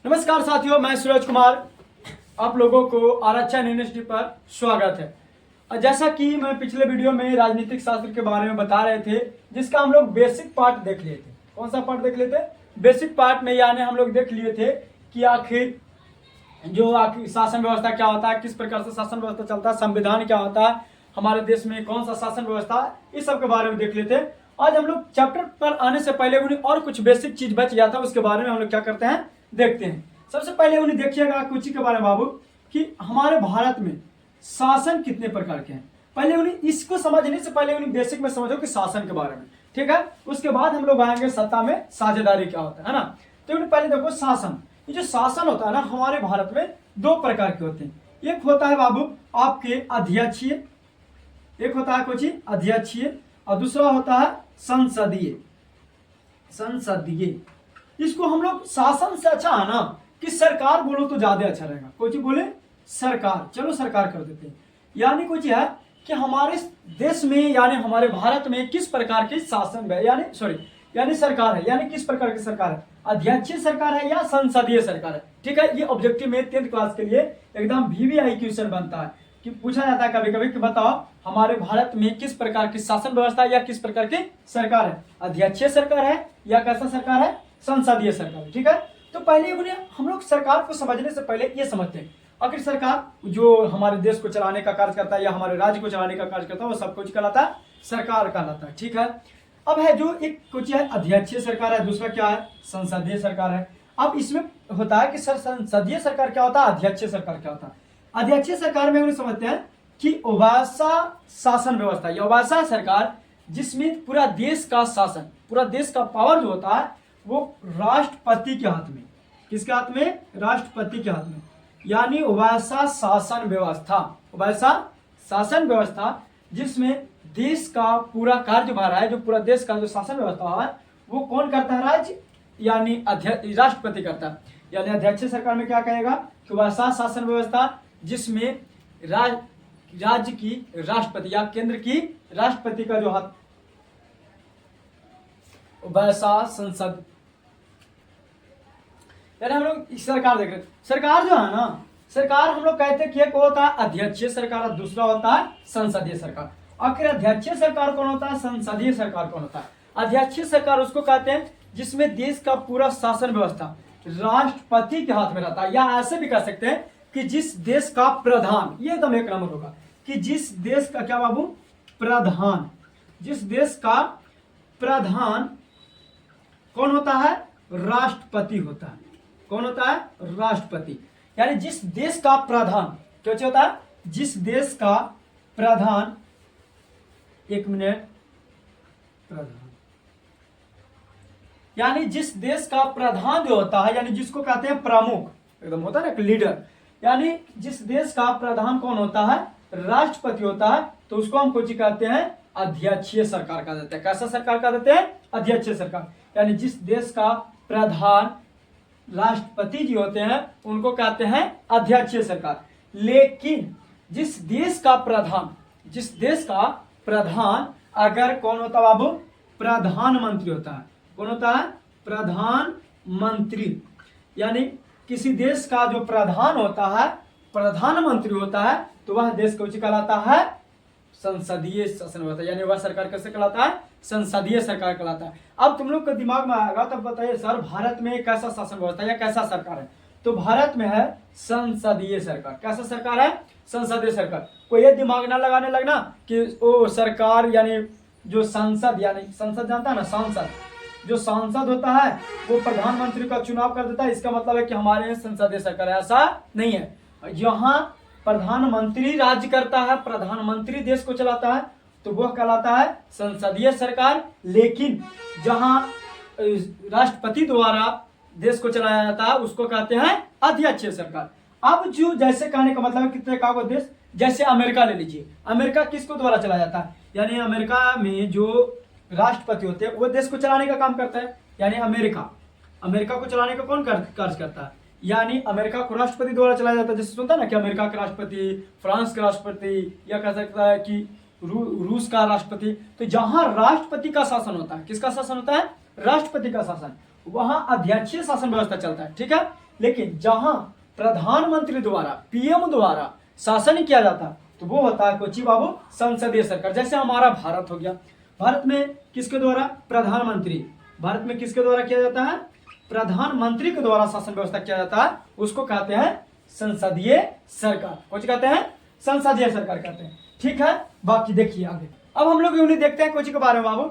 नमस्कार साथियों, मैं सूरज कुमार। आप लोगों को आरक्षण यूनिवर्सिटी पर स्वागत है। और जैसा कि मैं पिछले वीडियो में राजनीतिक शास्त्र के बारे में बता रहे थे, जिसका हम लोग बेसिक पार्ट देख लिए थे। कौन सा पार्ट देख लिए थे? बेसिक पार्ट में यानी हम लोग देख लिए थे कि आखिर शासन व्यवस्था क्या होता है, किस प्रकार से शासन व्यवस्था चलता है, संविधान क्या होता है, हमारे देश में कौन सा शासन व्यवस्था है, इस सब के बारे में देख लेते हैं। आज हम लोग चैप्टर पर आने से पहले उन्हें और कुछ बेसिक चीज बच गया था, उसके बारे में हम लोग क्या करते हैं देखते हैं। सबसे पहले उन्हें देखिएगा कुछ के बारे में बाबू कि हमारे भारत में शासन कितने प्रकार के हैं। पहले उन्हें इसको समझने से पहले उन्हें बेसिक में समझो कि शासन के बारे में, ठीक है। उसके बाद हम लोग आएंगे सत्ता में साझेदारी क्या होता है ना। तो उन्हें पहले देखो शासन। ये जो शासन होता है ना, हमारे भारत में दो प्रकार के होते हैं। एक होता है बाबू आपके अध्यक्षीय, एक होता है कुछ अध्यक्षीय, और दूसरा होता है संसदीय। संसदीय इसको हम लोग शासन से अच्छा है ना कि सरकार बोलो तो ज्यादा अच्छा रहेगा। कुछ बोले सरकार, चलो सरकार कर देते हैं। यानी कुछ है कि हमारे देश में यानी हमारे भारत में किस प्रकार की शासन है, यानी सरकार है, यानी किस प्रकार की सरकार है, अध्यक्षीय सरकार है या संसदीय सरकार है। ठीक है, ये ऑब्जेक्टिव में 10th क्लास के लिए एकदम VVI क्वेश्चन बनता है कि पूछा जाता है कभी कभी कि बताओ हमारे भारत में किस प्रकार की शासन व्यवस्था या किस प्रकार की सरकार है, अध्यक्षीय सरकार है या कैसा सरकार है, संसदीय सरकार है। ठीक है, तो पहले उन्हें हम लोग सरकार को समझने से पहले ये समझते हैं आखिर सरकार जो हमारे देश को चलाने का कार्य करता है या हमारे राज्य को चलाने का कार्य करता है वो सब कुछ कहलाता है सरकार कहलाता है। ठीक है, अब है जो एक कुछ है अध्यक्षीय सरकार है, दूसरा क्या है संसदीय सरकार है। अब इसमें होता है कि सर संसदीय सरकार क्या होता है, अध्यक्षीय सरकार क्या होता है। अध्यक्षीय सरकार में उन्हें समझते हैं कि ओबासा शासन व्यवस्था या ओबासा सरकार, जिसमें पूरा देश का शासन, पूरा देश का पावर जो होता है वो राष्ट्रपति के हाथ में, किसके हाथ में, राष्ट्रपति के हाथ में। यानी ओबासा शासन व्यवस्था, ओबासा शासन व्यवस्था जिसमें देश का पूरा कार्यभार है, जो पूरा देश का जो शासन व्यवस्था है वो कौन करता है, राज्य यानी राष्ट्रपति करता है। यानी अध्यक्षीय सरकार में क्या कहेगा कि ओबासा शासन व्यवस्था जिसमें राज्य की राष्ट्रपति या केंद्र की राष्ट्रपति का जो हाथ, ओबासा संसद, यानी हम लोग सरकार देख रहे हैं। सरकार जो है ना, सरकार हम लोग कहते हैं कि एक होता है अध्यक्षीय सरकार और दूसरा होता है संसदीय सरकार। आखिर अध्यक्षीय सरकार कौन होता है, संसदीय सरकार कौन होता है। अध्यक्षीय सरकार उसको कहते हैं जिसमें देश का पूरा शासन व्यवस्था राष्ट्रपति के हाथ में रहता है, या ऐसे भी कह सकते हैं कि जिस देश का प्रधान, ये एकदम एक नंबर होगा कि जिस देश का क्या बाबू, प्रधान, जिस देश का प्रधान कौन होता है, राष्ट्रपति होता है। कौन होता है, राष्ट्रपति। यानी जिस देश का प्रधान क्या होता है, जिस देश का प्रधान, एक मिनट, प्रधान यानी जिस देश का प्रधान जो होता है, यानी जिसको कहते हैं प्रमुख, एकदम होता है ना लीडर, यानी जिस देश का प्रधान कौन होता है, राष्ट्रपति होता है, तो उसको हम कुछ कहते हैं अध्यक्षीय सरकार कहा जाता है। कैसा सरकार कहा जाता है, अध्यक्षीय सरकार। यानी जिस देश का प्रधान राष्ट्रपति जी होते हैं उनको कहते हैं अध्यक्षीय सरकार। लेकिन जिस देश का प्रधान, जिस देश का प्रधान अगर कौन होता है बाबू, प्रधानमंत्री होता है। कौन होता है, प्रधानमंत्री। यानी किसी देश का जो प्रधान होता है, प्रधानमंत्री होता है, तो वह देश को कहलाता है संसदीय शासन व्यवस्था। यानी वह सरकार कैसे कहलाता है, संसदीय सरकार कहलाता है। अब तुम लोग के दिमाग में आएगा तब बताइए सर भारत में कैसा शासन व्यवस्था या कैसा सरकार है। तो भारत में है संसदीय सरकार। कैसा सरकार है, संसदीय सरकार। कोई ये दिमाग ना लगाने लगना कि ओ सरकार यानी जो संसद, यानी संसद जानता है ना, सांसद, जो सांसद होता है वो प्रधानमंत्री का चुनाव कर देता है, इसका मतलब है कि हमारे यहाँ संसदीय सरकार है। ऐसा नहीं है। यहाँ प्रधानमंत्री राज्य करता है, प्रधानमंत्री देश को चलाता है, तो वह कहलाता है संसदीय सरकार। लेकिन जहां राष्ट्रपति द्वारा देश को चलाया जाता है उसको कहते हैं अध्यक्षीय सरकार। अब जो जैसे कहने का मतलब है कितने का देश, जैसे अमेरिका ले लीजिए। अमेरिका किसको द्वारा चलाया जाता है, यानी अमेरिका में जो राष्ट्रपति होते हैं वो देश को चलाने का काम करता है। यानी अमेरिका को चलाने का कौन कार्य करता है, यानी अमेरिका को राष्ट्रपति द्वारा चलाया जाता है। जैसे सुनता है ना कि अमेरिका के राष्ट्रपति, फ्रांस के राष्ट्रपति, या कह सकता है कि रूस का राष्ट्रपति। तो जहां राष्ट्रपति का शासन होता है, किसका शासन होता है, राष्ट्रपति का शासन, वहां अध्यक्षीय शासन व्यवस्था चलता है। ठीक है, लेकिन जहां प्रधानमंत्री द्वारा, पीएम द्वारा शासन किया जाता तो वो होता है कोची बाबू, संसदीय सरकार। जैसे हमारा भारत हो गया, भारत में किसके द्वारा, प्रधानमंत्री, भारत में किसके द्वारा किया जाता है, प्रधानमंत्री के द्वारा शासन व्यवस्था किया जाता है, उसको कहते हैं संसदीय सरकार। कुछ कहते हैं संसदीय सरकार कहते हैं। ठीक है, बाकी देखिए आगे। अब हम लोग यूं देखते हैं कुछ के बारे में बाबू,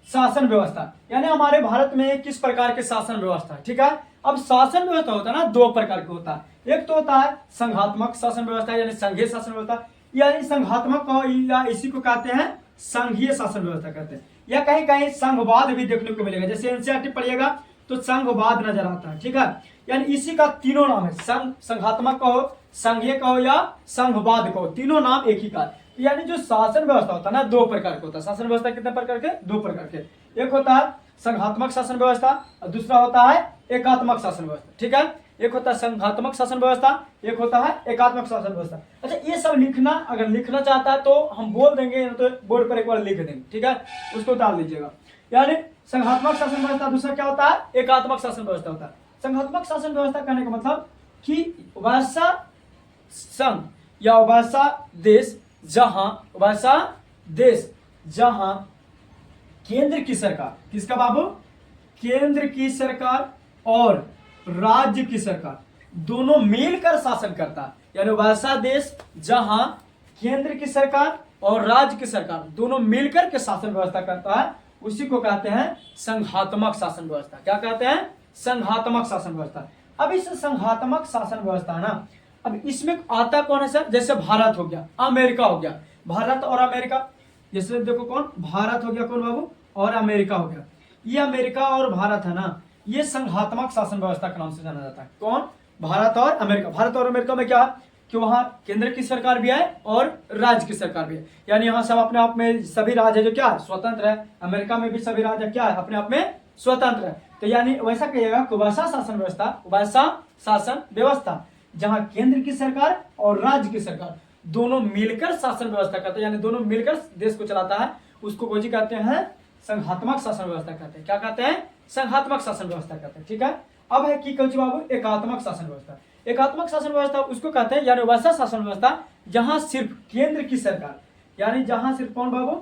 शासन व्यवस्था, यानी हमारे भारत में किस प्रकार के शासन व्यवस्था है। ठीक है, अब शासन व्यवस्था होता है ना, दो प्रकार के होता है। एक तो होता है संघात्मक शासन व्यवस्था यानी संघीय शासन व्यवस्था, यानी संघात्मक को या इसी को कहते हैं संघीय शासन व्यवस्था कहते हैं, या कहीं कहीं संघवाद भी देखने को मिलेगा। जैसे एनसीईआरटी पढ़िएगा तो संघवाद नजर आता है। ठीक है, यानी इसी का तीनों नाम है, संघात्मक कहो, संघीय कहो या संघवाद कहो, तीनों नाम एक ही का। यानी जो शासन व्यवस्था होता है ना, दो प्रकार के होता है। शासन व्यवस्था कितने प्रकार के, दो प्रकार के। एक होता है संघात्मक शासन व्यवस्था और दूसरा होता है एकात्मक शासन व्यवस्था। ठीक है, एक होता है संघात्मक शासन व्यवस्था, एक होता है एकात्मक शासन व्यवस्था। अच्छा, ये सब लिखना, अगर लिखना चाहता है तो हम बोल देंगे, तो बोर्ड पर एक बार लिख देंगे। ठीक है, उसको डाल दीजिएगा। यानी संघात्मक शासन व्यवस्था, दूसरा क्या होता है, एकात्मक शासन व्यवस्था होता है। संघात्मक शासन व्यवस्था कहने का मतलब कि वैसा संघ या वैसा देश जहां केंद्र की सरकार, किसका बाबू, केंद्र की सरकार और राज्य की सरकार दोनों मिलकर शासन करता है। यानी वैसा देश जहां केंद्र की सरकार और राज्य की सरकार दोनों मिलकर के शासन व्यवस्था करता है, उसी को कहते हैं संघात्मक शासन व्यवस्था। क्या कहते हैं, संघात्मक शासन व्यवस्था। अब इस संघात्मक शासन व्यवस्था है ना, अब इसमें आता कौन है सर, जैसे भारत हो गया, अमेरिका हो गया, भारत और अमेरिका, जैसे देखो कौन, भारत हो गया कौन बाबू, और अमेरिका हो गया। ये अमेरिका और भारत है ना, ये संघात्मक शासन व्यवस्था के नाम से जाना जाता है। कौन, भारत और अमेरिका। भारत और अमेरिका में क्या है कि वहां केंद्र की सरकार भी है और राज्य की सरकार भी है, यानी यहाँ सब अपने आप में सभी राज्य जो क्या है, स्वतंत्र है। अमेरिका में भी सभी राज्य क्या है, अपने आप में स्वतंत्र है। तो यानी वैसा कहिएगा कि वैसा शासन व्यवस्था जहां केंद्र की सरकार और राज्य की सरकार दोनों मिलकर शासन व्यवस्था करते हैं, यानी दोनों मिलकर देश को चलाता है, उसको कोजी कहते हैं संघात्मक शासन व्यवस्था कहते हैं। क्या कहते हैं, संघात्मक शासन व्यवस्था कहते हैं। ठीक है, अब है कि कौची बाबू, एकात्मक शासन व्यवस्था। एकात्मक शासन व्यवस्था उसको कहते हैं, यानी वैसा शासन व्यवस्था जहां सिर्फ केंद्र की सरकार, यानी जहां सिर्फ कौन बाबू,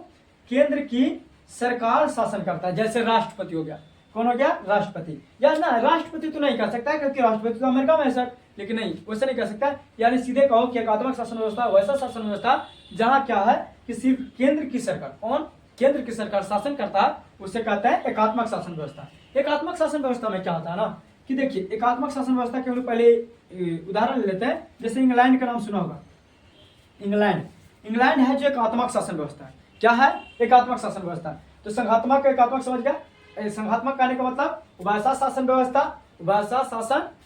केंद्र की सरकार शासन करता है। जैसे राष्ट्रपति हो गया, कौन हो गया, राष्ट्रपति। या ना राष्ट्रपति तो नहीं कह सकता है क्योंकि राष्ट्रपति तो अमेरिका में है सर, लेकिन नहीं वैसे नहीं कह सकता। यानी सीधे कहो कि एकात्मक शासन व्यवस्था वैसा शासन व्यवस्था जहां क्या है कि सिर्फ केंद्र की सरकार, कौन, केंद्र की सरकार शासन करता है, उसे कहते हैं एकात्मक शासन व्यवस्था। एकात्मक शासन व्यवस्था में क्या होता है ना कि देखिए, एकात्मक शासन व्यवस्था के हम लोग पहले उदाहरण ले लेते हैं। जैसे इंग्लैंड का नाम सुना होगा, इंग्लैंड है जो एकात्मक शासन व्यवस्था है। क्या है, एकात्मक शासन व्यवस्था। तो संघात्मक एकात्मक समझ गया। संघात्मक कहने का मतलब वैसा शासन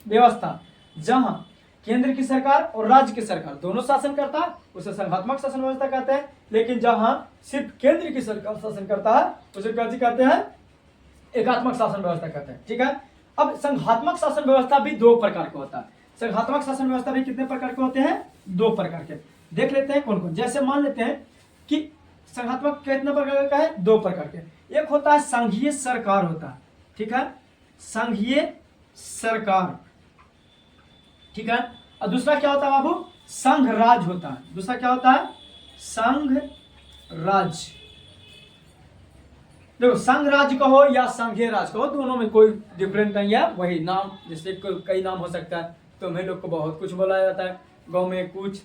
व्यवस्था जहां केंद्र की सरकार और राज्य की सरकार दोनों शासन करता है, उसे संघात्मक शासन व्यवस्था कहते हैं। लेकिन जहां सिर्फ केंद्र की सरकार शासन करता है, उसे कहते हैं एकात्मक शासन व्यवस्था कहते हैं। ठीक है, अब संघात्मक शासन व्यवस्था भी दो प्रकार का होता है। संघात्मक शासन व्यवस्था भी कितने प्रकार के होते हैं, दो प्रकार के। देख लेते हैं कौन कौन। जैसे मान लेते हैं कि संघात्मक कितने प्रकार का है, दो प्रकार के। एक होता है संघीय सरकार होता है। ठीक है, संघीय सरकार। ठीक है, और दूसरा क्या होता है बाबू, संघ राज होता है। दूसरा क्या होता है, संघ राज। देखो, संघ राज कहो या संघीय राज कहो, दोनों में कोई डिफरेंस नहीं है, वही नाम। जैसे कई नाम हो सकता है, तो हम लोग को बहुत कुछ बोला जाता है, गांव में कुछ,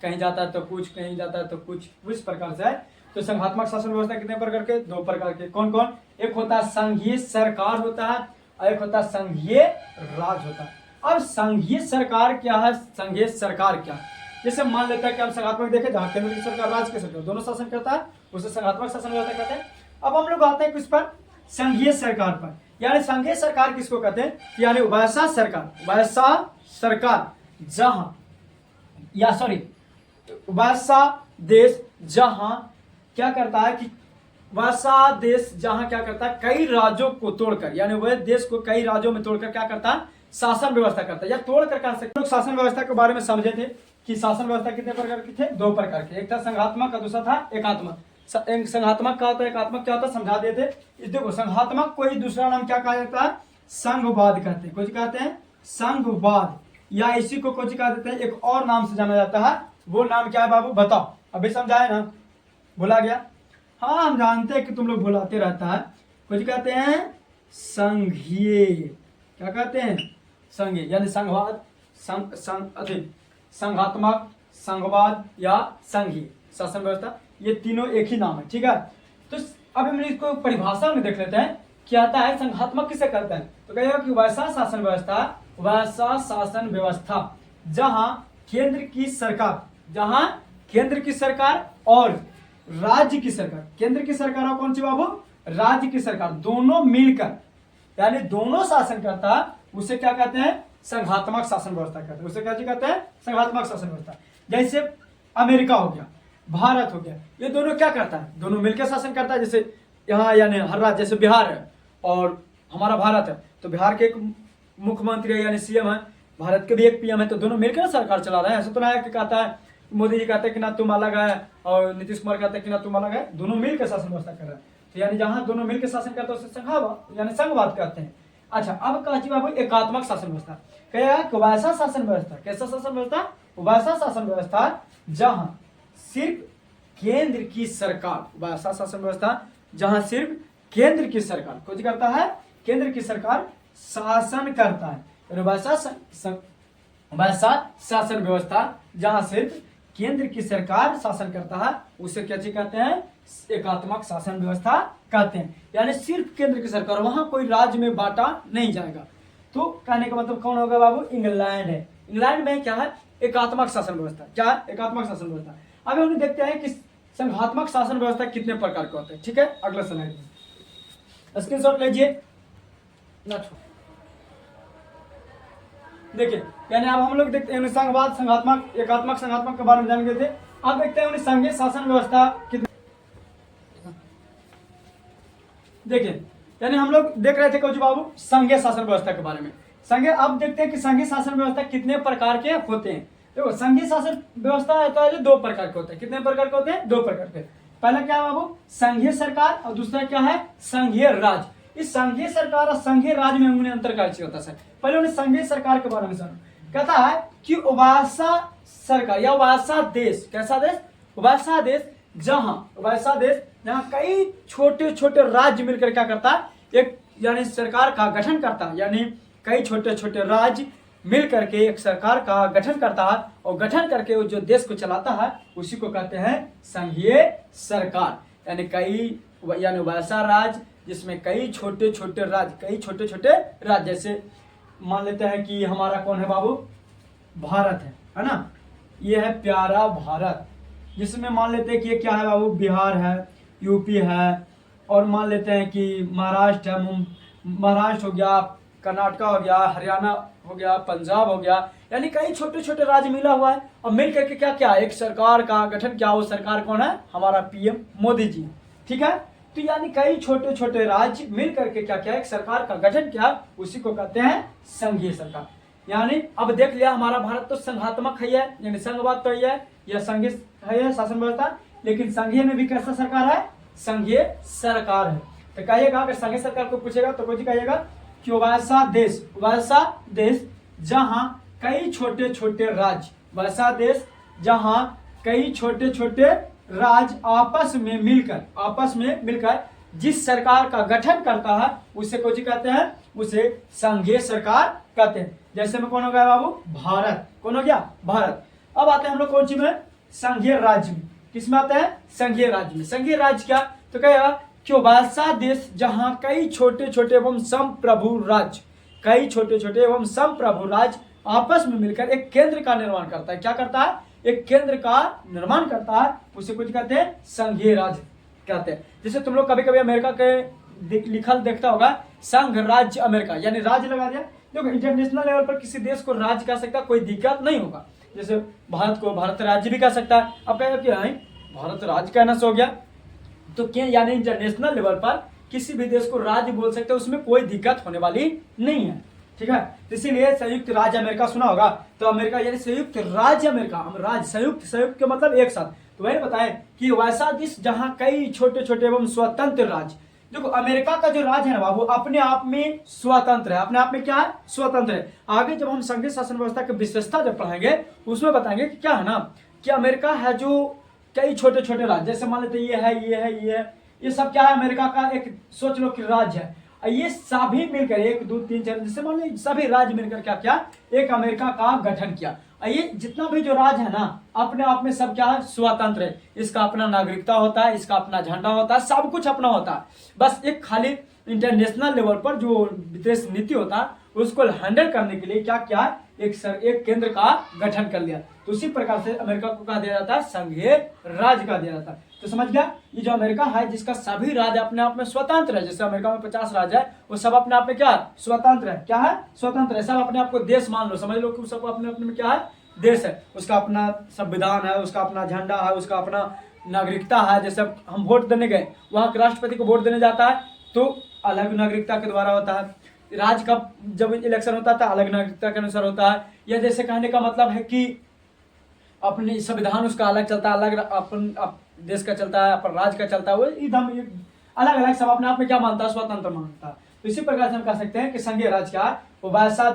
कहीं जाता है तो कुछ, कहीं जाता है तो कुछ, उस प्रकार से है। तो संघात्मक शासन व्यवस्था कितने प्रकार के, दो प्रकार के। कौन कौन, एक होता है संघीय सरकार होता है और एक होता है संघीय राज होता है। अब संघीय सरकार क्या है, संघीय सरकार क्या है, जैसे मान लेते हैं कि हम संघात्मक देखें जहां केंद्र की सरकार राज्य की सरकार दोनों शासन करता है, उसे संघात्मक शासन व्यवस्था कहते हैं। अब हम लोग आते हैं किस पर, संघीय सरकार पर। यानी संघीय सरकार किसको कहते हैं, यानी वैसा सरकार जहां, या सॉरी, वैसा देश जहां क्या करता है कि वैसा देश जहां क्या करता है, कई राज्यों को तोड़कर, यानी वह देश को कई राज्यों में तोड़कर क्या करता है, शासन व्यवस्था करता है, या तोड़कर कह सकते। लोग शासन व्यवस्था के बारे में समझे थे कि शासन व्यवस्था कितने प्रकार के थे, दो प्रकार के। एक था संघात्मक और दूसरा था एकात्मक। संघात्मक क्या होता है, एकात्मक क्या होता है, समझा देते। देखो, संघात्मक को ही दूसरा नाम क्या कहा जाता है, संघवाद कहते हैं। कुछ कहते हैं संघवाद, या इसी को कुछ कह देते हैं, एक और नाम से जाना जाता है। वो नाम क्या है बाबू, बताओ। अभी समझाए ना, भुला गया? हाँ हम जानते हैं कि तुम लोग भुलाते रहता है। कुछ कहते हैं संघीय, क्या कहते हैं, संघीय, यानी संघवाद, संघात्मक, संघवाद या संघीय शासन व्यवस्था, ये तीनों एक ही नाम है। ठीक है, तो अब हम इसको परिभाषा में देख लेते हैं क्या आता है। संघात्मक किसे कहते हैं, तो कहेगा कि वैसा शासन व्यवस्था, वैसा शासन व्यवस्था जहां केंद्र की सरकार, जहां केंद्र की सरकार और राज्य की सरकार, केंद्र की सरकार और कौन सी बाबू, राज्य की सरकार, दोनों मिलकर, यानी दोनों शासन करता है, उसे क्या कहते हैं, संघात्मक शासन व्यवस्था कहते हैं। उसे क्या कहते हैं, संघात्मक शासन व्यवस्था। जैसे अमेरिका हो गया, भारत हो गया, ये दोनों क्या करता है, दोनों मिलकर शासन करता है। जैसे यहाँ यानी हर राज्य, जैसे बिहार है और हमारा भारत है, तो बिहार के एक मुख्यमंत्री है यानी सीएम है, भारत के भी एक पीएम है, तो दोनों मिलकर सरकार चला रहे हैं। ऐसा तो नहीं है कि कहता है मोदी जी कहते हैं कि ना तुम अलग है और नीतीश कुमार कहते हैं कि ना तुम अलग है, दोनों मिलकर शासन व्यवस्था कर रहे हैं। तो यानी जहां दोनों मिलकर शासन करते हैं उसे संघवाद यानी संघवाद कहते हैं। अच्छा, अब कहती बाबू एकात्मक शासन व्यवस्था, क्या वैसा शासन व्यवस्था, कैसा शासन व्यवस्था, वैसा शासन व्यवस्था जहां सिर्फ केंद्र की सरकार, वैसा शासन व्यवस्था जहां सिर्फ केंद्र की सरकार कुछ करता है, केंद्र की सरकार शासन करता है। वैसा शासन व्यवस्था जहां सिर्फ केंद्र की सरकार शासन करता है, उसे क्या चीज कहते हैं, एकात्मक शासन व्यवस्था कहते हैं। यानी सिर्फ केंद्र की सरकार, वहां कोई राज्य में बांटा नहीं जाएगा। तो कहने का मतलब कौन होगा बाबू, इंग्लैंड है। इंग्लैंड में क्या है, एकात्मक शासन व्यवस्था, क्या है, एकात्मक शासन व्यवस्था। अब हम देखते हैं कि संघात्मक शासन व्यवस्था कितने प्रकार के होते हैं। ठीक है, अगला स्लाइड में स्क्रीनशॉट लीजिए। देखिए, यानी अब हम लोग देखते हैं संघवाद, संघात्मक, एकात्मक, संघात्मक के बारे में जान गए थे। अब देखते हैं संघीय शासन व्यवस्था कितने। देखिए, यानी हम लोग देख रहे थे कौन बाबू, संघीय शासन व्यवस्था के बारे में। संघीय, अब देखते हैं कि संघीय शासन व्यवस्था कितने प्रकार के होते हैं। देखो, संघीय शासन व्यवस्था है जो दो प्रकार के होते हैं। कितने प्रकार के होते हैं, दो प्रकार के। पहला क्या है बाबू, संघीय सरकार, और दूसरा क्या है, संघीय राज्य। इस संघीय सरकार और संघीय राज्य में उन्हें अंतर क्या होता है। पहले उन्हें संघीय सरकार के बारे में जानो। कहता है कि वैसा सरकार या वैसा देश, कैसा देश, वैसा देश जहां कई छोटे छोटे राज्य मिलकर क्या करता है, एक यानी सरकार का गठन करता है। यानी कई छोटे छोटे राज्य मिलकर के एक सरकार का गठन करता है, और गठन करके वो जो देश को चलाता है उसी को कहते हैं संघीय सरकार। यानी कई, यानी वैसा राज्य जिसमें कई छोटे छोटे राज्य, जैसे मान लेते हैं कि हमारा कौन है बाबू, भारत है ना, ये है प्यारा भारत, जिसमें मान लेते हैं कि ये क्या है बाबू, बिहार है, यूपी है, और मान लेते हैं कि महाराष्ट्र है, महाराष्ट्र हो गया, कर्नाटक हो गया, हरियाणा हो गया, पंजाब हो गया। यानी कई छोटे छोटे राज्य मिला हुआ है, और मिल करके क्या क्या एक सरकार का गठन किया। वो सरकार कौन है, हमारा पीएम मोदी जी। ठीक है, तो यानी कई छोटे छोटे राज्य मिल करके क्या क्या एक सरकार का गठन किया, उसी को कहते हैं संघीय सरकार। यानी अब देख लिया, हमारा भारत तो संघात्मक है, यानी संघवाद तो है, यह संघीय है शासन व्यवस्था, लेकिन संघीय में भी कैसा सरकार है, संघीय सरकार है। तो कहिएगा, अगर संघीय सरकार को पूछेगा तो कुछ कहिएगा कि वैसा देश जहां कई छोटे छोटे राज्य, वैसा देश जहां कई छोटे छोटे राज्य आपस में मिलकर जिस सरकार का गठन करता है, उसे कुछ कहते हैं, उसे संघीय सरकार कहते हैं। जैसे में कौन हो गया बाबू, भारत, कौन हो गया, भारत। अब आते हैं हम लोग कौन सी में, संघीय राज्य में। किस में आते हैं, संघीय राज्य में। संघीय राज्य क्या, तो कहेगा कि वैसा देश जहां कई छोटे छोटे एवं संप्रभु राज्य, कई छोटे छोटे एवं संप्रभु राज्य आपस में मिलकर एक केंद्र का निर्माण करता है। क्या करता है, एक केंद्र का निर्माण करता है, उसे कुछ कहते हैं संघीय राज्य कहते हैं। जैसे तुम लोग कभी कभी अमेरिका के लिखल देखता होगा, संघ राज्य अमेरिका, यानी राज्य लगा दिया। देखो, इंटरनेशनल लेवल पर किसी देश को राज्य कह सकता है, कोई दिक्कत नहीं होगा। जैसे भारत को भारत राज्य भी कह सकता है। अब कहेगा कि भारत राज्य कहना से हो गया, तो क्या, यानी इंटरनेशनल लेवल पर किसी भी देश को राज्य बोल सकते हैं, उसमें कोई दिक्कत होने वाली नहीं है। ठीक है, इसीलिए संयुक्त राज्य अमेरिका सुना होगा, तो अमेरिका यानी संयुक्त राज्य अमेरिका, हम राज्य संयुक्त के मतलब एक साथ। तो वही बताएं कि वैसा देश जहां कई छोटे छोटे एवं स्वतंत्र राज्य, देखो अमेरिका का जो राज्य है ना बाबू अपने आप में स्वतंत्र है, अपने आप में क्या है, स्वतंत्र है। आगे जब हम संघीय शासन व्यवस्था की विशेषता जब पढ़ाएंगे उसमें बताएंगे कि क्या है ना कि अमेरिका है जो कई छोटे छोटे राज्य, जैसे मान लेते ये है ये है ये है, ये सब क्या है अमेरिका का एक सोच लो कि राज्य है। ये सभी मिलकर 1 2 3 4 जैसे मान लो सभी राज्य मिलकर क्या क्या एक अमेरिका का गठन किया। ये जितना भी जो राज्य है ना अपने आप में सब क्या है, स्वतंत्र है। इसका अपना नागरिकता होता है, इसका अपना झंडा होता है, सब कुछ अपना होता है। बस एक खाली इंटरनेशनल लेवल पर जो विदेश नीति होता है उसको हैंडल करने के लिए क्या क्या एक केंद्र का गठन कर लिया। तो उसी प्रकार से अमेरिका को कहा दिया जाता है, संघीय राज्य कहा दिया जाता है। तो समझ गया, ये जो अमेरिका है जिसका सभी राज्य अपने आप में स्वतंत्र है, जैसे अमेरिका में 50 राज्य है वो सब अपने आप में क्या है, स्वतंत्र है। क्या है, स्वतंत्र है। सब अपने आप को देश मान लो, समझ लो कि सबको अपने अपने में क्या है, देश है। उसका अपना संविधान है, उसका अपना झंडा है, उसका अपना नागरिकता है। जैसे हम वोट देने गए, वहां के राष्ट्रपति को वोट देने जाता है तो अलग नागरिकता के द्वारा होता है। राज्य का जब इलेक्शन होता था अलग नागरिकता के अनुसार होता है। या जैसे कहने का मतलब है कि अपनी संविधान उसका अलग चलता है, अलग अपन देश का चलता है, अपन राज्य का चलता है, वो एकदम अलग अलग सब अपने आप में क्या मानता है, स्वतंत्र मानता है। तो इसी प्रकार से हम कह सकते हैं कि संघीय राज्य क्या है, वो वैसा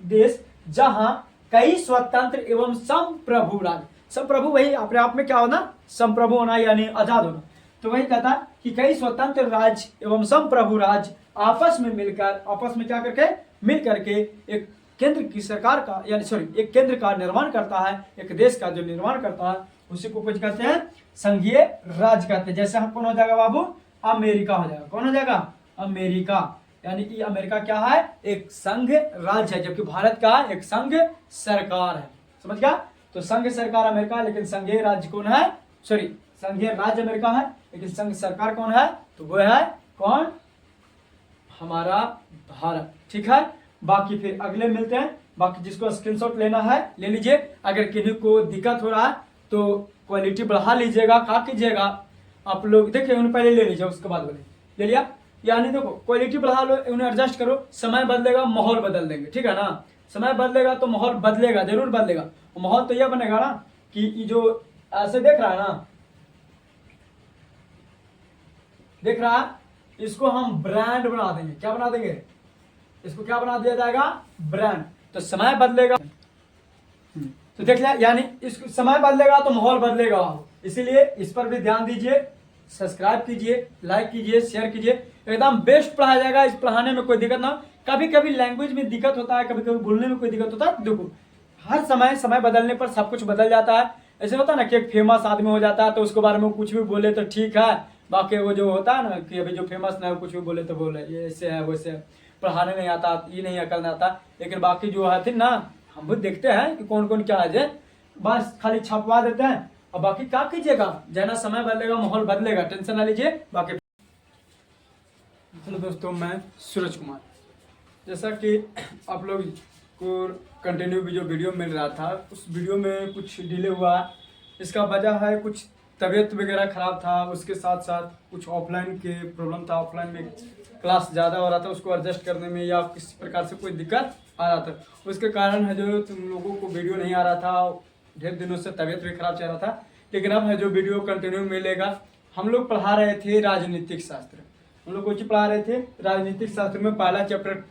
देश जहां कई स्वतंत्र एवं संप्रभु राज्य, संप्रभु वही अपने आप में क्या होना, संप्रभु होना यानी आजाद होना। तो वही कहता कि कई स्वतंत्र राज्य एवं संप्रभु राज्य आपस में क्या करके मिल करके एक केंद्र की सरकार का एक केंद्र का निर्माण करता है, एक देश का जो निर्माण करता है उसी को कुछ कहते हैं, संघीय राज्य कहते हैं। जैसे हम कौन हो जाएगा बाबू, अमेरिका हो जाएगा। कौन हो जाएगा, अमेरिका। यानी कि अमेरिका क्या है, एक संघ राज्य है, जबकि भारत का एक संघ सरकार है। समझ गया। तो संघ सरकार अमेरिका, लेकिन संघीय राज्य कौन है, संघीय राज्य अमेरिका है, लेकिन संघ सरकार कौन है, तो वो है कौन, हमारा भारत। ठीक है, बाकी फिर अगले मिलते हैं। बाकी जिसको स्क्रीनशॉट लेना है ले लीजिए। अगर किसी को दिक्कत हो रहा है तो क्वालिटी बढ़ा लीजिएगा, क्या कीजिएगा आप लोग, देखिए उन्हें पहले ले लीजिए उसके बाद बोले, ले लिया। यानी देखो क्वालिटी बढ़ा लो, उन्हें एडजस्ट करो, समय बदलेगा माहौल बदल देंगे। ठीक है ना, समय बदलेगा तो माहौल बदलेगा, जरूर बदलेगा। माहौल तो यह बनेगा ना कि ये जो ऐसे देख रहा है ना, देख रहा है, इसको हम ब्रांड बना देंगे। क्या बना देंगे, इसको क्या बना दिया जाएगा, ब्रांड। तो समय बदलेगा तो देख लिया, यानी इसको समय बदलेगा तो माहौल बदलेगा। इसीलिए इस पर भी ध्यान दीजिए, सब्सक्राइब कीजिए, लाइक कीजिए, शेयर कीजिए। एकदम बेस्ट पढ़ाया जाएगा, इस पढ़ाने में कोई दिक्कत ना। कभी कभी लैंग्वेज में दिक्कत होता है, कभी कभी बोलने में कोई दिक्कत होता है। देखो हर समय बदलने पर सब कुछ बदल जाता है। ऐसे होता है ना कि एक फेमस आदमी हो जाता है तो उसके बारे में कुछ भी बोले तो ठीक है, बाकी वो जो होता है ना कि अभी जो फेमस ना कुछ भी बोले तो बोले ये ऐसे है वैसे है, पढ़ाने नहीं आता, ये नहीं अकल नहीं आता। लेकिन बाकी जो है थे ना, हम भी देखते हैं कि कौन कौन क्या है, बस खाली छपवा देते हैं और बाकी क्या कीजिएगा, जना समय बदलेगा माहौल बदलेगा, टेंशन ना लीजिए। बाकी हेलो दोस्तों, मैं सूरज कुमार। जैसा कि आप लोग को कंटिन्यू भी जो वीडियो मिल रहा था, उस वीडियो में कुछ डिले हुआ। इसका वजह है कुछ तबीयत वगैरह ख़राब था, उसके साथ साथ कुछ ऑफलाइन के प्रॉब्लम था। ऑफलाइन में क्लास ज़्यादा हो रहा था, उसको एडजस्ट करने में या किसी प्रकार से कोई दिक्कत आ रहा था, उसके कारण है जो तुम लोगों को वीडियो नहीं आ रहा था। ढेर दिनों से तबीयत भी खराब चल रहा था, लेकिन अब है जो वीडियो कंटिन्यू मिलेगा। हम लोग पढ़ा रहे थे राजनीतिक शास्त्र, हम लोग कुछ पढ़ा रहे थे राजनीतिक शास्त्र में पहला चैप्टर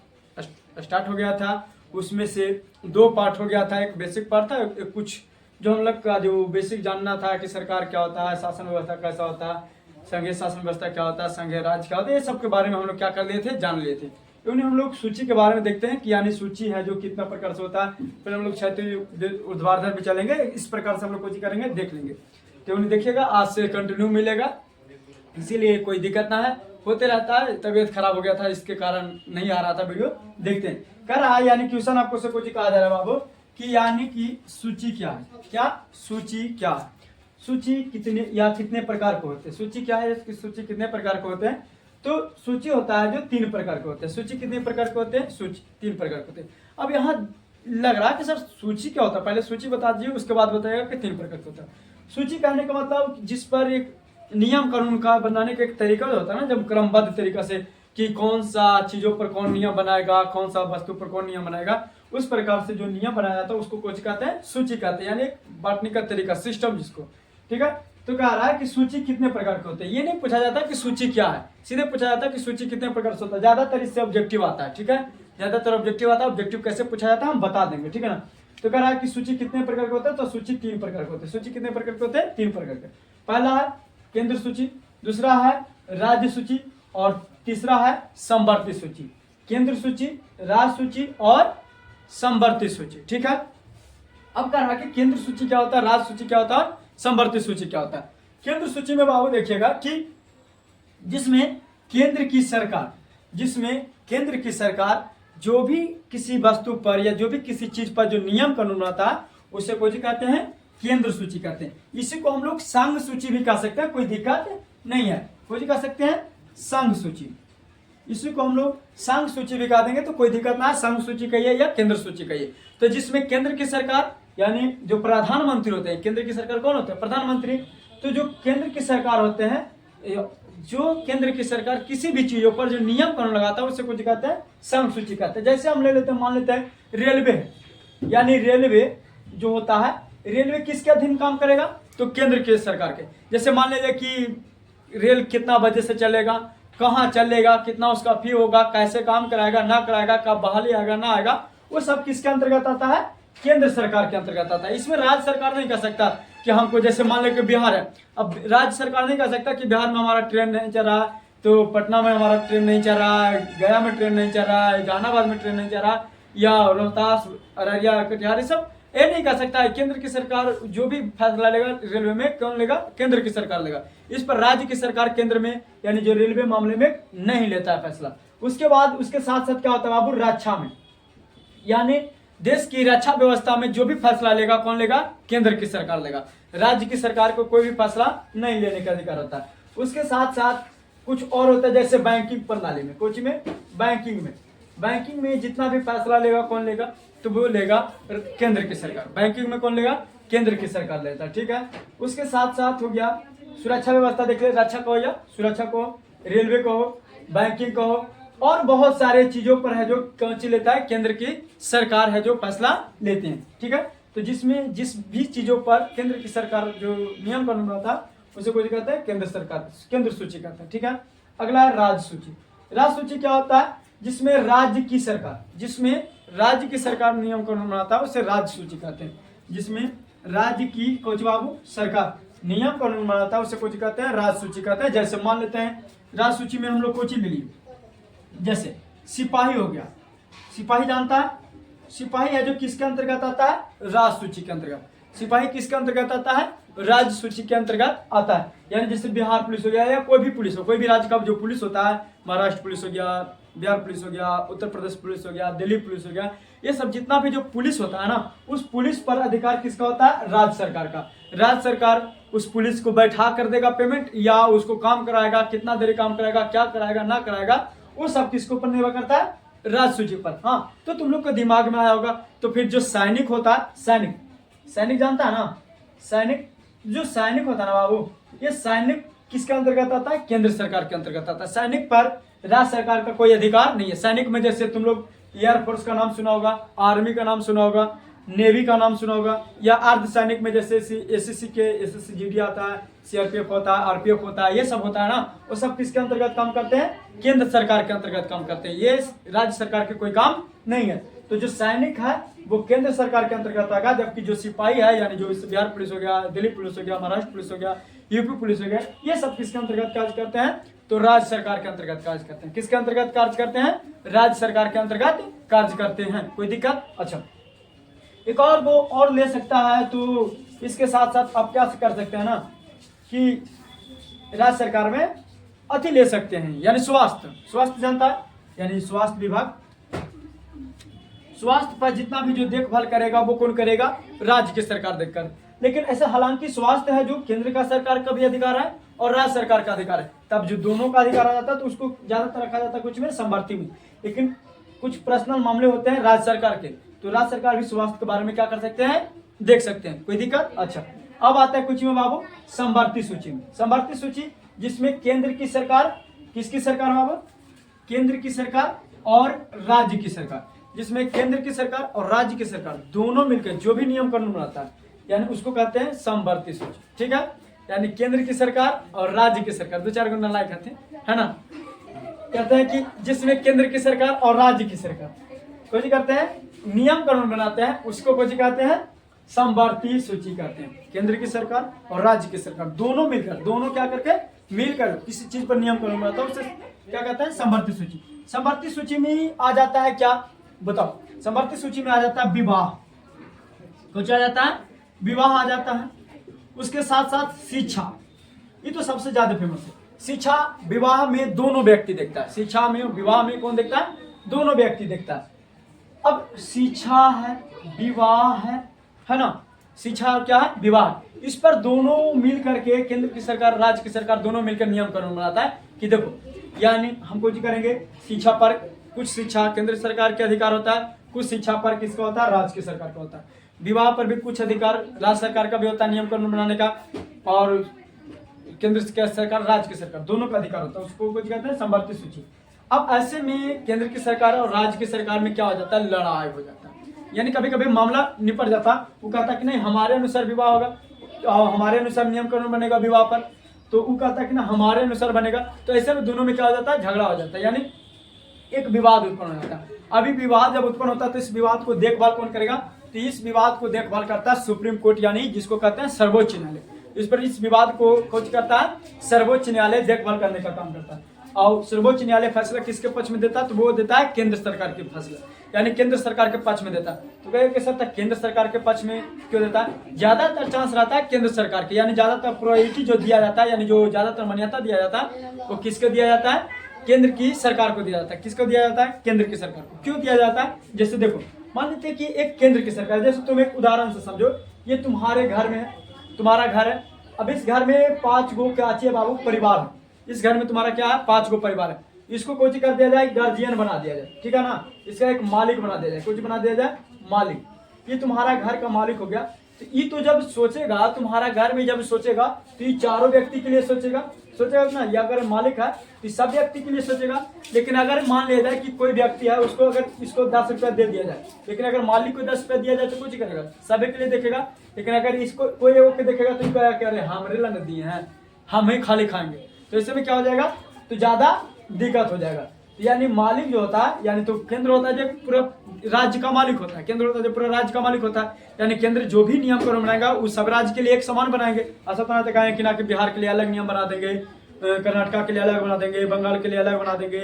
स्टार्ट हो गया था। उसमें से 2 पार्ट हो गया था, एक बेसिक पार्ट था, एक कुछ जो हम लोग का जो बेसिक जानना था कि सरकार क्या होता है, शासन व्यवस्था कैसा होता है, संघीय शासन व्यवस्था क्या होता है, संघीय राज्य क्या होता है, ये सब के बारे में हम लोग क्या कर लिए थे, जान लिए थे। उन्हें हम लोग सूची के बारे में देखते हैं कि यानी सूची है जो कितना प्रकार से होता है। फिर हम लोग क्षैतिज ऊर्ध्वाधर भी चलेंगे, इस प्रकार से हम लोग कोचिंग करेंगे, देख लेंगे। तो उन्हें देखिएगा, आज से कंटिन्यू मिलेगा, इसीलिए कोई दिक्कत ना है। होते रहता है, तबीयत खराब हो गया था इसके कारण नहीं आ रहा था वीडियो। देखते हैं कर रहा है, यानी क्वेश्चन आपको से कुछ कहा जा रहा है बाबू कि यानी कि सूची क्या है, क्या सूची क्या है, सूची कितने या कितने प्रकार के होते हैं, सूची क्या है, इसकी सूची कितने प्रकार के होते हैं। तो सूची होता है जो 3 प्रकार के होते हैं। सूची कितने प्रकार के होते हैं, सूची 3 प्रकार के होते हैं। अब यहाँ लग रहा है कि सर सूची क्या होता है, पहले सूची बता दीजिए, उसके बाद बताइएगा कि 3 प्रकार के होता है। सूची कहने का मतलब जिस पर एक नियम कानून का बनाने का एक तरीका होता है ना, जब क्रमबद्ध तरीका से कि कौन सा चीजों पर कौन नियम बनाएगा, कौन सा वस्तु पर कौन नियम बनाएगा, उस प्रकार से जो नियम बनाया जाता है उसको कुछ कहते हैं, सूची कहते हैं। यानी एक बांटने का तरीका, सिस्टम जिसको, ठीक है। तो कह रहा है कि सूची कितने प्रकार के होते हैं। ये नहीं पूछा जाता कि सूची क्या है, सीधे पूछा जाता है कि सूची कितने प्रकार से होता है। ज्यादातर इससे ऑब्जेक्टिव आता है, ठीक है, ज्यादातर ऑब्जेक्टिव आता है। ऑब्जेक्टिव कैसे पूछा जाता है हम बता देंगे, ठीक है ना। तो कह रहा है कि सूची कितने प्रकार के होते हैं, तो सूची 3 प्रकार के होते हैं। सूची कितने प्रकार के होते हैं, 3 प्रकार के। पहला है केंद्र सूची, दूसरा है राज्य सूची और तीसरा है समवर्ती सूची। केंद्र सूची, राज्य सूची और समवर्ती सूची, ठीक है। अब कह रहा है कि केंद्र सूची क्या होता है, राज्य सूची क्या होता है, समवर्ती सूची क्या होता है। केंद्र सूची में बाबू देखिएगा कि जिसमें केंद्र की सरकार जो भी किसी वस्तु पर या जो भी किसी चीज पर जो नियम कानून बनाता है उसे कोई कहते हैं केंद्र सूची कहते हैं। इसी को हम लोग संघ सूची भी कह सकते हैं, कोई दिक्कत नहीं है। कोई कह सकते हैं संघ सूची, इसी को हम लोग संघ सूची भी कह देंगे तो कोई दिक्कत ना है। संघ सूची कहिए या केंद्र सूची कहिए। तो जिसमें केंद्र की सरकार यानी जो प्रधानमंत्री होते हैं, केंद्र की सरकार कौन होते हैं, प्रधानमंत्री। तो जो केंद्र की सरकार होते हैं, जो केंद्र की सरकार किसी भी चीजों पर जो नियम कानून लगाता है उसे कुछ कहते हैं संघ सूची कहते हैं। जैसे हम ले लेते हैं, मान लेते हैं रेलवे, यानी रेलवे जो होता है, रेलवे किसके अधीन काम करेगा, तो केंद्र की सरकार के। जैसे मान लीजिए कि रेल कितना बजे से चलेगा, कहाँ चलेगा, कितना उसका फी होगा, कैसे काम कराएगा ना कराएगा, कब बहाली आएगा ना आएगा, वो सब किसके अंतर्गत आता है, केंद्र सरकार के अंतर्गत आता है। इसमें राज्य सरकार नहीं कह सकता कि हमको, जैसे मान लो कि बिहार है, अब राज्य सरकार नहीं कह सकता कि बिहार में हमारा ट्रेन नहीं चल रहा, तो पटना में हमारा ट्रेन नहीं चल रहा है, गया में ट्रेन नहीं चल रहा है, जहानाबाद में ट्रेन नहीं चल रहा, या रोहतास, अररिया, कटिहार, सब ये नहीं कह सकता है। केंद्र की सरकार जो भी फैसला लेगा रेलवे में, कौन लेगा, केंद्र की सरकार लेगा। इस पर राज्य की सरकार केंद्र में यानी जो रेलवे मामले में नहीं लेता है फैसला। उसके बाद उसके साथ साथ क्या होता है बाबू, रक्षा में, यानी देश की रक्षा व्यवस्था में जो भी फैसला लेगा कौन लेगा, केंद्र की सरकार लेगा। राज्य की सरकार को कोई भी फैसला नहीं लेने का अधिकार होता है। उसके साथ साथ कुछ और होता है, जैसे बैंकिंग प्रणाली में, कुछ में बैंकिंग में जितना भी फैसला लेगा कौन लेगा, तो वो लेगा केंद्र की सरकार। बैंकिंग में कौन लेगा, केंद्र की सरकार लेता है, ठीक है। उसके साथ साथ हो गया सुरक्षा व्यवस्था, देख ले, रक्षा को या सुरक्षा को, रेलवे को, बैंकिंग को, और बहुत सारे चीजों पर है जो कौन सी लेता है, केंद्र की सरकार है जो फैसला लेते हैं, ठीक है। तो जिसमें जिस भी चीजों पर केंद्र की सरकार जो नियम कानून बनाता है उसे कोई कहते हैं केंद्र सरकार, केंद्र सूची कहते हैं, ठीक है। अगला है राज्य सूची। राज्य सूची क्या होता है, जिसमें राज्य की सरकार नियम कानून बनाता है उसे राज्य सूची कहते हैं। जिसमें राज्य की कोच बाबू सरकार नियम कानून बनाता है उसे कुछ कहते हैं राज्य सूची कहते हैं। जैसे मान लेते हैं राज्य सूची में हम लोग कोची ले लिए, जैसे सिपाही हो गया, सिपाही जानता है, सिपाही है जो किसके अंतर्गत आता है, राज्य सूची के अंतर्गत। सिपाही किसके अंतर्गत आता है, राज्य सूची के अंतर्गत आता है। यानी जैसे बिहार पुलिस हो गया या कोई भी पुलिस हो, कोई भी राज्य का जो पुलिस होता है, महाराष्ट्र पुलिस हो गया, बिहार पुलिस हो गया, उत्तर प्रदेश पुलिस हो गया, दिल्ली पुलिस हो गया, ये सब जितना भी जो पुलिस होता है ना, उस पुलिस पर अधिकार किसका होता है, राज्य सरकार का। राज्य सरकार उस पुलिस को बैठा कर देगा पेमेंट, या उसको काम कराएगा, कितना देर काम कराएगा, क्या कराएगा ना कराएगा, वो सब किसके ऊपर निर्भर करता है, राज्य सूची पर। हाँ, तो तुम लोग को दिमाग में आया होगा। तो फिर जो सैनिक होता है, सैनिक जानता है ना, जो सैनिक होता है ना बाबू, ये सैनिक किसके अंतर्गत आता है, केंद्र सरकार के अंतर्गत आता है। सैनिक पर राज्य सरकार का कोई अधिकार नहीं है। सैनिक में जैसे तुम लोग एयरफोर्स का नाम सुना होगा, आर्मी का नाम सुना होगा, नेवी का नाम सुना होगा, या अर्ध सैनिक में जैसे एसएससी जीडी आता है, सीआरपीएफ होता है, आरपीएफ होता है, ये सब होता है ना, वो सब किसके अंतर्गत काम करते हैं, केंद्र सरकार के अंतर्गत काम करते हैं। ये राज्य सरकार के कोई काम नहीं है। तो जो सैनिक है वो केंद्र सरकार के अंतर्गत आएगा, जबकि जो सिपाही है यानी जो बिहार पुलिस हो गया, दिल्ली पुलिस हो गया, महाराष्ट्र पुलिस हो गया, यूपी पुलिस हो गया, ये सब किसके अंतर्गत कार्य करते हैं, तो राज्य सरकार के अंतर्गत कार्य करते हैं। किसके अंतर्गत कार्य करते हैं, राज्य सरकार के अंतर्गत कार्य करते हैं। कोई दिक्कत? अच्छा, एक और वो और ले सकता है, तो इसके साथ साथ आप क्या कर सकते हैं ना कि राज्य सरकार में अति ले सकते हैं, यानी स्वास्थ्य जानता है, यानी स्वास्थ्य विभाग, स्वास्थ्य पर जितना भी जो देखभाल करेगा वो कौन करेगा, राज्य की सरकार देखकर। लेकिन ऐसा हालांकि स्वास्थ्य है जो केंद्र का सरकार का भी अधिकार है और राज्य सरकार का अधिकार है, तब जो दोनों का अधिकार आ जाता है तो उसको ज्यादातर रखा जाता है कुछ में समवर्ती में। लेकिन कुछ पर्सनल मामले होते हैं राज्य सरकार के, तो राज्य सरकार भी स्वास्थ्य के बारे में क्या कर सकते हैं, देख सकते हैं। कोई दिक्कत? अच्छा, अब आता है कुछ में बाबू समवर्ती सूची में। समवर्ती सूची जिसमें केंद्र की सरकार, किसकी सरकार बाबू, केंद्र की सरकार और राज्य की सरकार, जिसमें केंद्र की सरकार और राज्य की सरकार दोनों मिलकर जो भी नियम कानून बनाता है, यानी उसको कहते हैं समवर्ती सूची। ठीक है, यानी केंद्र की सरकार और राज्य की सरकार, दो चार गुना लाइक आते है ना। कहते हैं कि जिसमें केंद्र की सरकार और राज्य की सरकार कुछ करते हैं नियम कानून बनाते हैं, उसको कुछ कहते हैं समवर्ती सूची कहते हैं। केंद्र की सरकार और राज्य की सरकार दोनों मिलकर, दोनों क्या करके मिलकर किसी चीज पर नियम कानून बनाता है, उसे क्या कहते हैं समवर्ती सूची। समवर्ती सूची में आ जाता है क्या बताओ, समवर्ती सूची में आ जाता है विवाह, कुछ आ जाता है विवाह आ जाता है, उसके साथ साथ शिक्षा, ये तो सबसे ज्यादा फेमस है। शिक्षा विवाह में दोनों व्यक्ति देखता है, शिक्षा में विवाह में कौन देखता है, दोनों व्यक्ति देखता है। अब शिक्षा है विवाह है ना, शिक्षा क्या है विवाह, इस पर दोनों मिल करके केंद्र की सरकार राज्य की सरकार दोनों मिलकर नियम कानून बनाता है कि देखो, यानी हम कुछ करेंगे शिक्षा पर, कुछ शिक्षा केंद्र सरकार के अधिकार होता है, कुछ शिक्षा पर किसका होता है राज्य की सरकार का होता है, विवाह पर भी कुछ अधिकार राज्य सरकार का भी होता है नियम कानून बनाने का, और केंद्र की सरकार राज्य की सरकार दोनों का अधिकार होता है, उसको कुछ कहते हैं समवर्ती सूची। अब ऐसे में केंद्र की सरकार और राज्य की सरकार में क्या हो जाता है, लड़ाई हो जाता है, यानी कभी कभी मामला निपट जाता, वो कहता कि नहीं हमारे अनुसार विवाह होगा, हमारे अनुसार नियम कानून बनेगा विवाह पर, तो वो कहता कि ना हमारे अनुसार बनेगा, तो ऐसे में दोनों में क्या हो जाता है झगड़ा हो जाता है, यानी एक विवाद उत्पन्न हो जाता है। अभी विवाद जब उत्पन्न होता है तो इस विवाद को देखभाल कौन करेगा, तो इस विवाद को देखभाल करता है सुप्रीम कोर्ट, यानी जिसको कहते हैं सर्वोच्च न्यायालय। इस पर इस विवाद को कुछ करता है सर्वोच्च न्यायालय देखभाल करने का काम करता है, और सर्वोच्च न्यायालय फैसला किसके पक्ष में देता है, तो वो देता है केंद्र सरकार के फैसला, यानी केंद्र सरकार के पक्ष में देता है। तो कह सकता है केंद्र सरकार के पक्ष में क्यों देता है, ज्यादातर चांस रहता है केंद्र सरकार के, यानी ज्यादातर प्रायोरिटी जो दिया जाता है, यानी जो ज्यादातर मान्यता दिया जाता है वो किसको दिया जाता है, केंद्र की सरकार को दिया जाता है। किसको दिया जाता है, केंद्र की सरकार को। क्यों दिया जाता है, जैसे देखो मान लेते हैं कि एक केंद्र की सरकार, जैसे तुम एक उदाहरण से समझो, ये तुम्हारे घर में है, तुम्हारा घर है, अब इस घर में 5 गो काचे बाबू परिवार है, इस घर में तुम्हारा क्या है 5 गो परिवार है, इसको कुछ कर दिया जाए गार्जियन बना दिया जाए, ठीक है ना, इसका एक मालिक बना दिया जाए, कुछ बना दिया जाए मालिक, ये तुम्हारा घर का मालिक हो गया। तो ये तो जब सोचेगा तुम्हारा घर में जब सोचेगा तो ये चारों व्यक्ति के लिए सोचेगा ना, ये अगर मालिक है तो सब व्यक्ति के लिए सोचेगा। लेकिन अगर मान लिया जाए कि कोई व्यक्ति है उसको अगर इसको 10 रुपया दे दिया जाए, लेकिन अगर मालिक को 10 रुपया दिया जाए तो कुछ करेगा, सभी के लिए देखेगा। लेकिन अगर इसको कोई एक देखेगा तो क्या कह रहे हमारे ला दिए हैं, हम ही खाली खाएंगे, तो इससे में क्या हो जाएगा, तो ज्यादा दिक्कत हो जाएगा। यानी मालिक जो होता है, यानी तो केंद्र होता है जो पूरा राज्य का मालिक होता है, केंद्र होता है जो पूरा राज्य का मालिक होता है, यानी केंद्र जो भी नियम कानून बनाएगा उस सब राज्य के लिए एक समान बनाएंगे। ऐसा तो नहीं कहें कि ना कि बिहार के लिए अलग नियम बना देंगे, कर्नाटक के लिए अलग बना देंगे, बंगाल के लिए अलग बना देंगे,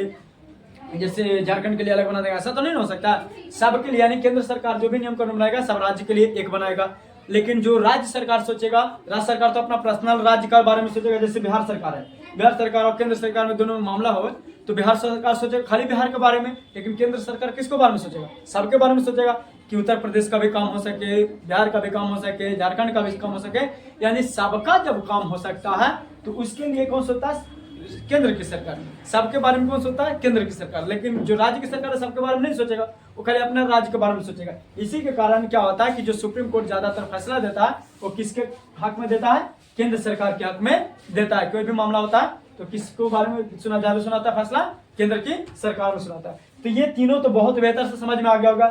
जैसे झारखंड के लिए अलग बना देगा, ऐसा तो नहीं हो सकता। सबके लिए यानी केंद्र सरकार जो भी नियम कानून बनाएगा सब राज्य के लिए एक बनाएगा। लेकिन जो राज्य सरकार सोचेगा, राज्य सरकार तो अपना पर्सनल राज्य के बारे में सोचेगा, जैसे बिहार सरकार है, बिहार सरकार और केंद्र सरकार में दोनों में मामला हो तो बिहार सरकार सोचेगा खाली बिहार के बारे में, लेकिन केंद्र सरकार किसके बारे में सोचेगा, सबके बारे में सोचेगा कि उत्तर प्रदेश का भी काम हो सके, बिहार का भी काम हो सके, झारखंड का भी काम हो सके, यानी सबका जब काम हो सकता है तो उसके लिए कौन सोचता है, केंद्र की सरकार। सबके बारे में कौन सोचता है, केंद्र की सरकार। लेकिन जो राज्य की सरकार है सबके बारे में नहीं सोचेगा, वो खाली अपने राज्य के बारे में सोचेगा। इसी के कारण क्या होता है कि जो सुप्रीम कोर्ट ज्यादातर फैसला देता है वो किसके हक में देता है, केंद्र सरकार के हक में देता है। कोई भी मामला होता है तो किसको बारे में ज्यादा सुनाता है फैसला, केंद्र की सरकार में सुनाता है। तो ये तीनों तो बहुत बेहतर से समझ में आ गया होगा।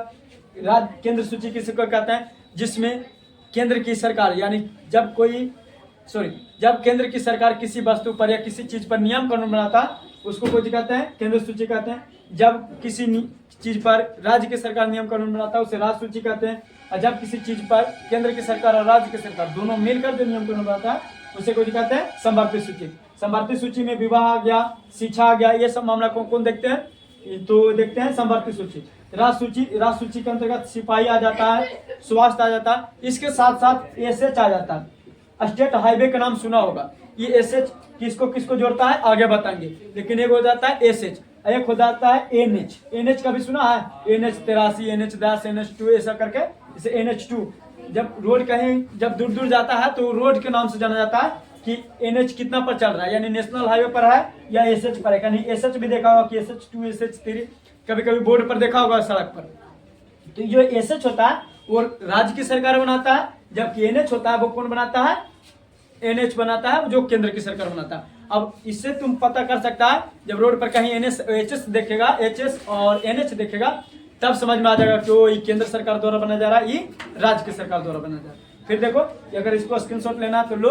राज्य केंद्र सूची किसको कहते हैं, जिसमें केंद्र की सरकार यानी जब केंद्र की सरकार किसी वस्तु पर या किसी चीज पर नियम कानून बनाता उसको कुछ कहते हैं, केंद्र सूची कहते हैं। जब किसी चीज पर राज्य की सरकार नियम कानून बनाता है उसे राज्य सूची कहते हैं। और जब किसी चीज पर केंद्र की सरकार और राज्य की सरकार दोनों मिलकर जो नियम कानून बनाता है उसे कुछ कहते हैं समवर्ती सूची। समवर्ती सूची में विवाह आ गया, शिक्षा आ गया, ये सब मामला कौन देखते हैं, तो देखते हैं समवर्ती सूची। राज्य सूची के अंतर्गत सिपाही आ जाता है, स्वास्थ्य आ जाता है, इसके साथ साथ एसएच आ जाता है। स्टेट हाईवे का नाम सुना होगा, ये एसएच किसको किसको जोड़ता है आगे बताएंगे। लेकिन एक हो जाता है एसएच, एक हो जाता है एनएच। एनएच का भी सुना है, NH 83, NH 10, NH 2 ऐसा करके, इसे NH 2। जब रोड कहीं जब दूर दूर जाता है तो रोड के नाम से जाना जाता है कि NH कितना पर चल रहा है, यानी नेशनल हाईवे पर है या एसएच पर है। कहीं एसएच भी देखा होगा कि SH 2, SH 3, कभी कभी बोर्ड पर देखा होगा सड़क पर। तो जो एसएच होता है वो राज्य की सरकार बनाता है, जबकि NH होता है वो कौन बनाता है, NH बनाता है जो केंद्र की सरकार बनाता है। अब इससे तुम पता कर सकता है, जब रोड पर कहीं HS देखेगा, HS और NH देखेगा तब समझ में आ जाएगा कि ये केंद्र सरकार द्वारा बनाया जा रहा है, ये राज्य की सरकार द्वारा बनाया जा रहा है। फिर देखो अगर इसको स्क्रीनशॉट लेना है तो लो।